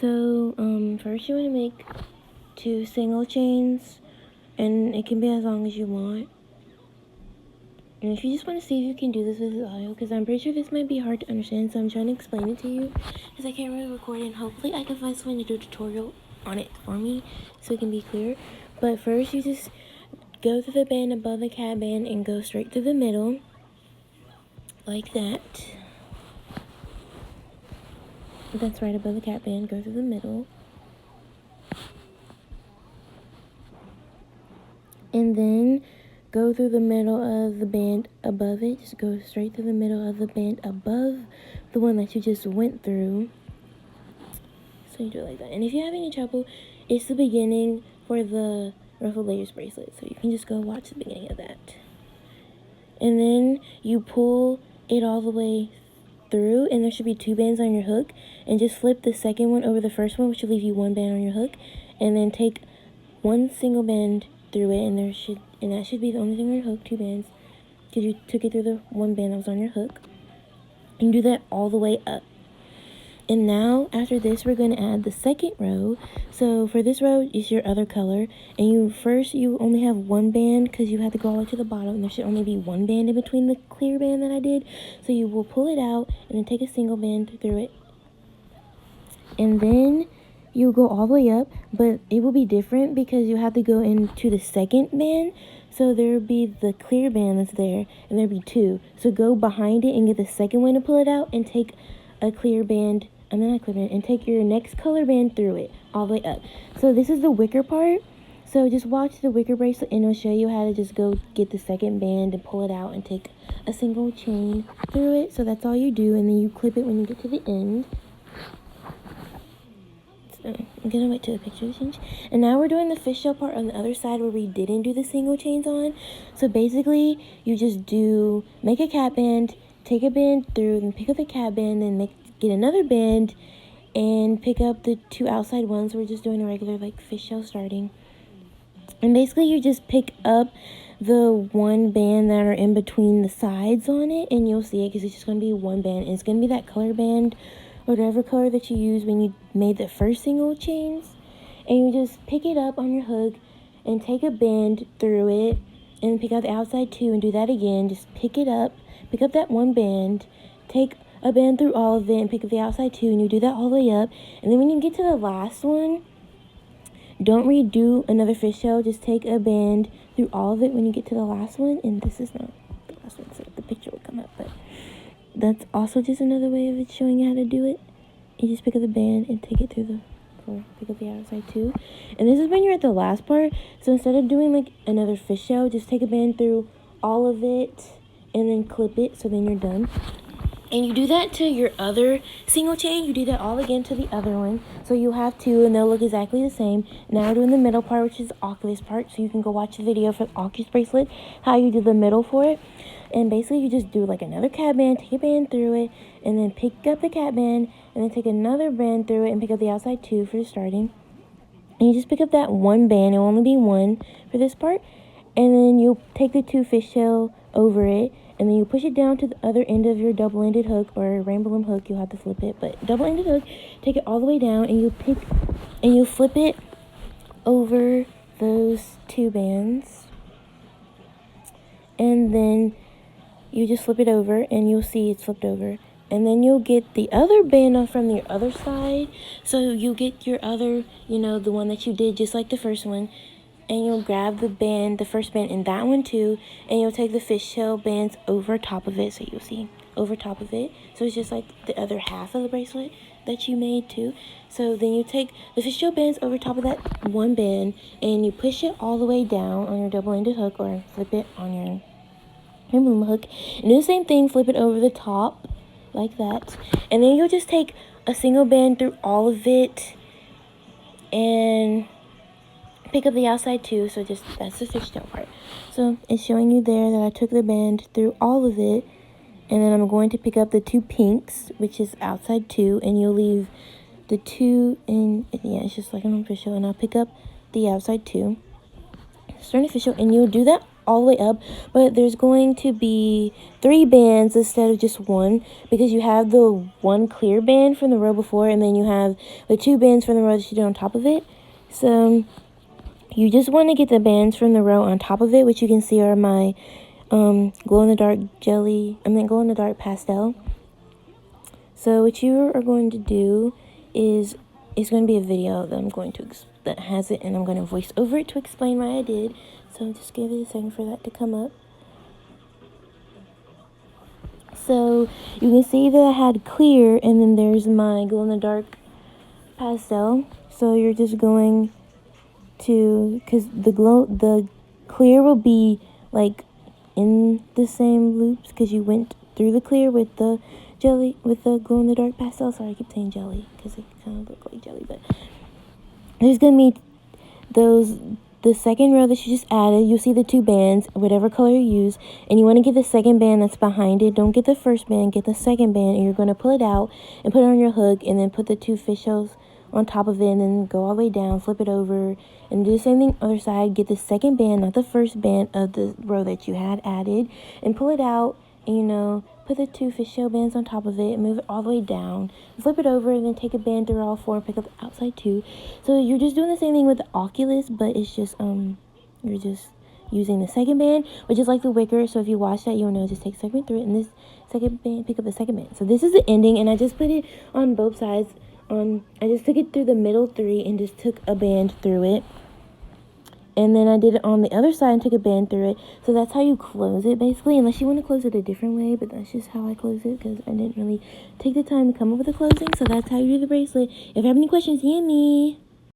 So, first you want to make 2 single chains, and it can be as long as you want. And if you just want to see if you can do this with the audio, because I'm pretty sure this might be hard to understand, so I'm trying to explain it to you, because I can't really record it, and hopefully I can find someone to do a tutorial on it for me, so it can be clear. But first, you just go through the band above the cat band, and go straight through the middle, like that. That's right above the cat band, go through the middle. And then go through the middle of the band above it. Just go straight through the middle of the band above the one that you just went through. So you do it like that. And if you have any trouble, it's the beginning for the Ruffled layers bracelet. So you can just go watch the beginning of that. And then you pull it all the way through, and there should be 2 bands on your hook. And just flip the second one over the first one, which will leave you 1 band on your hook. And then take 1 single band through it, and that should be the only thing on your hook, 2 bands, because you took it through the 1 band that was on your hook. And do that all the way up. And now after this, we're going to add the second row. So for this row is your other color, and you only have 1 band because you have to go all the way to the bottom, and there should only be 1 band in between the clear band that I did. So you will pull it out and then take a single band through it, and then you go all the way up, but it will be different because you have to go into the second band. So there will be the clear band that's there, and there'll be 2. So go behind it and get the second one to pull it out, and take a clear band, and take your next color band through it all the way up. So this is the wicker part. So just watch the wicker bracelet, and it'll show you how to just go get the second band and pull it out and take a single chain through it. So that's all you do, and then you clip it when you get to the end. I'm gonna wait till the picture change. And now we're doing the fishtail part on the other side where we didn't do the single chains on. So basically, you just make a cat band, take a band through, then pick up the cat band, and get another band, and pick up the 2 outside ones. We're just doing a regular fishtail starting. And basically, you just pick up the 1 band that are in between the sides on it, and you'll see it because it's just gonna be 1 band, and it's gonna be that color band, whatever color that you used when you made the first single chains. And you just pick it up on your hook and take a band through it, and pick out the outside 2 and do that again. Just pick up that 1 band, take a band through all of it, and pick up the outside 2, and you do that all the way up. And then when you get to the last one, don't redo another fishtail, just take a band through all of it when you get to the last one. And this is not the last one, so the picture will come up, but that's also just another way of showing you how to do it. You just pick up the band and take it through pick up the outside 2. And this is when you're at the last part. So instead of doing another fishtail, just take a band through all of it and then clip it, so then you're done. And you do that to your other single chain. You do that all again to the other one. So you have 2, and they'll look exactly the same. Now we're doing the middle part, which is the Oculus part. So you can go watch the video for the Oculus bracelet, how you do the middle for it. And basically, you just do another cat band, take a band through it, and then pick up the cat band, and then take another band through it, and pick up the outside 2 for the starting. And you just pick up that 1 band. It will only be 1 for this part. And then you'll take the 2 fishtail over it, and then you push it down to the other end of your double-ended hook, or rainbow loom hook. You'll have to flip it, but double-ended hook, take it all the way down, and you flip it over those 2 bands. And then you just flip it over, and you'll see it's flipped over. And then you'll get the other band off from your other side. So you'll get your other, the one that you did just like the first one. And you'll grab the first band in that one too. And you'll take the fishtail bands over top of it. So you'll see over top of it. So it's just like the other half of the bracelet that you made too. So then you take the fishtail bands over top of that 1 band, and you push it all the way down on your double-ended hook, or flip it on your loom hook, and do the same thing. Flip it over the top like that, and then you'll just take a single band through all of it and pick up the outside 2. So that's the fishtail part. So it's showing you there that I took the band through all of it, and then I'm going to pick up the 2 pinks, which is outside 2, and you'll leave the 2 in, it's just like an official. And I'll pick up the outside 2, start official, and you'll do that all the way up, but there's going to be 3 bands instead of just one, because you have the 1 clear band from the row before, and then you have the 2 bands from the row that you did on top of it. So you just want to get the bands from the row on top of it, which you can see are my glow-in-the-dark glow-in-the-dark pastel. So what you are going to do is, it's going to be a video that I'm going to that has it, and I'm going to voice over it to explain why I did. So just give it a second for that to come up. So you can see that I had clear, and then there's my glow-in-the-dark pastel. So you're just going to, because the clear will be like in the same loops, because you went through the clear with the glow-in-the-dark pastel. Sorry, I keep saying jelly because it kind of look like jelly, but there's gonna be the second row that you just added. You'll see the 2 bands, whatever color you use, and you want to get the second band that's behind it. Don't get the first band, get the second band, and you're going to pull it out and put it on your hook, and then put the 2 fish shells on top of it, and then go all the way down, flip it over, and do the same thing other side. Get the second band, not the first band of the row that you had added, and pull it out, and put the 2 fish shell bands on top of it, and move it all the way down, flip it over, and then take a band through all 4 and pick up the outside 2. So you're just doing the same thing with the Oculus, but it's just you're just using the second band, which is like the wicker. So if you watch that, you'll know, just take a second through it, and this second band, pick up the second band. So this is the ending, and I just put it on both sides. I just took it through the middle 3 and just took a band through it. And then I did it on the other side and took a band through it. So that's how you close it, basically, unless you want to close it a different way. But that's just how I close it, because I didn't really take the time to come up with a closing. So that's how you do the bracelet. If you have any questions, DM me.